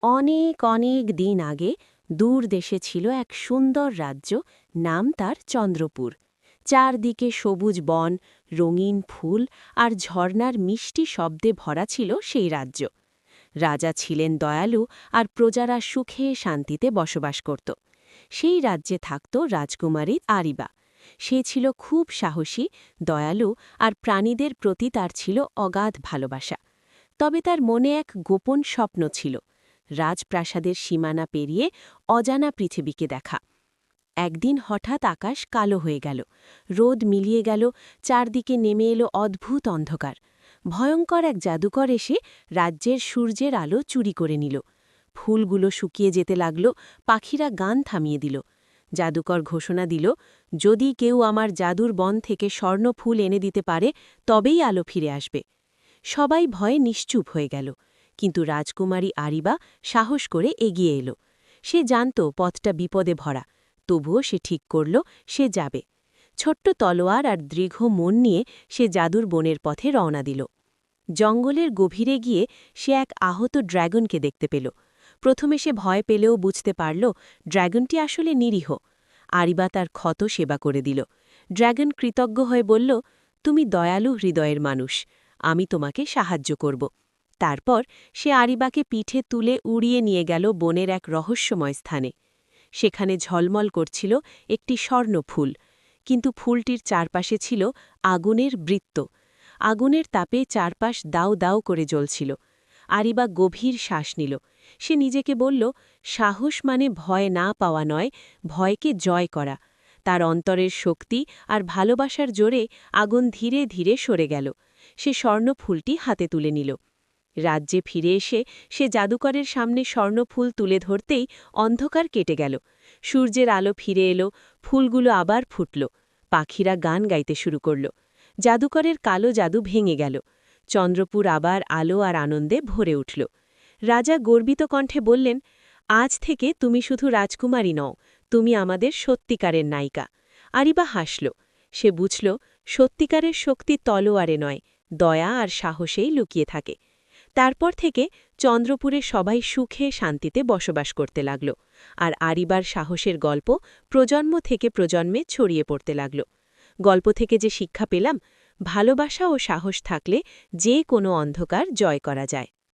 অনেক অনেক দিন আগে দূর দেশে ছিল এক সুন্দর রাজ্য, নাম তার চন্দ্রপুর। চারদিকে সবুজ বন, রঙিন ফুল আর ঝর্ণার মিষ্টি শব্দে ভরা ছিল সেই রাজ্য। রাজা ছিলেন দয়ালু আর প্রজারা সুখে শান্তিতে বসবাস করত। সেই রাজ্যে থাকত রাজকুমারী আরিবা। সে ছিল খুব সাহসী, দয়ালু আর প্রাণীদের প্রতি তার ছিল অগাধ ভালোবাসা। তবে তার মনে এক গোপন স্বপ্ন ছিল, রাজপ্রাসাদের সীমানা পেরিয়ে অজানা পৃথিবীকে দেখা। একদিন হঠাৎ আকাশ কালো হয়ে গেল, রোদ মিলিয়ে গেল, চারদিকে নেমে এলো অদ্ভুত অন্ধকার। ভয়ঙ্কর এক জাদুকর এসে রাজ্যের সূর্যের আলো চুরি করে নিল। ফুলগুলো শুকিয়ে যেতে লাগল, পাখিরা গান থামিয়ে দিল। জাদুকর ঘোষণা দিল, যদি কেউ আমার জাদুর বন থেকে স্বর্ণ ফুল এনে দিতে পারে তবেই আলো ফিরে আসবে। সবাই ভয়ে নিশ্চুপ হয়ে গেল, কিন্তু রাজকুমারী আরিবা সাহস করে এগিয়ে এলো। সে জানত পথটা বিপদে ভরা, তবুও সে ঠিক করল সে যাবে। ছোট্ট তলোয়ার আর দৃঢ় মন নিয়ে সে জাদুর বনের পথে রওনা দিল। জঙ্গলের গভীরে গিয়ে সে এক আহত ড্র্যাগনকে দেখতে পেল। প্রথমে সে ভয় পেলেও বুঝতে পারল ড্র্যাগনটি আসলে নিরীহ। আরিবা তার ক্ষত সেবা করে দিল। ড্র্যাগন কৃতজ্ঞ হয়ে বলল, তুমি দয়ালু হৃদয়ের মানুষ, আমি তোমাকে সাহায্য করব। তারপর সে আরিবাকে পিঠে তুলে উড়িয়ে নিয়ে গেল বনের এক রহস্যময় স্থানে। সেখানে ঝলমল করছিল একটি স্বর্ণ ফুল, কিন্তু ফুলটির চারপাশে ছিল আগুনের বৃত্ত। আগুনের তাপে চারপাশ দাউ দাউ করে জ্বলছিল। আরিবা গভীর শ্বাস নিল। সে নিজেকে বলল, সাহস মানে ভয় না পাওয়া নয়, ভয়কে জয় করা। তার অন্তরের শক্তি আর ভালোবাসার জোরে আগুন ধীরে ধীরে সরে গেল। সে স্বর্ণ ফুলটি হাতে তুলে নিল। রাজ্যে ফিরে এসে সে জাদুকরের সামনে স্বর্ণফুল তুলে ধরতেই অন্ধকার কেটে গেল। সূর্যের আলো ফিরে এলো, ফুলগুলো আবার ফুটল, পাখিরা গান গাইতে শুরু করল। জাদুকরের কালো জাদু ভেঙে গেল। চন্দ্রপুর আবার আলো আর আনন্দে ভরে উঠল। রাজা গর্বিত কণ্ঠে বললেন, আজ থেকে তুমি শুধু রাজকুমারী নও, তুমি আমাদের সত্যিকারের নায়িকা। আরিবা হাসল। সে বুঝল, সত্যিকারের শক্তি তলোয়ারে নয়, দয়া আর সাহসেই লুকিয়ে থাকে। তারপর থেকে চন্দ্রপুরে সবাই সুখে শান্তিতে বসবাস করতে লাগল, আর আরিবার সাহসের গল্প প্রজন্ম থেকে প্রজন্মে ছড়িয়ে পড়তে লাগল। গল্প থেকে যে শিক্ষা পেলাম, ভালোবাসা ও সাহস থাকলে যে কোনো অন্ধকার জয় করা যায়।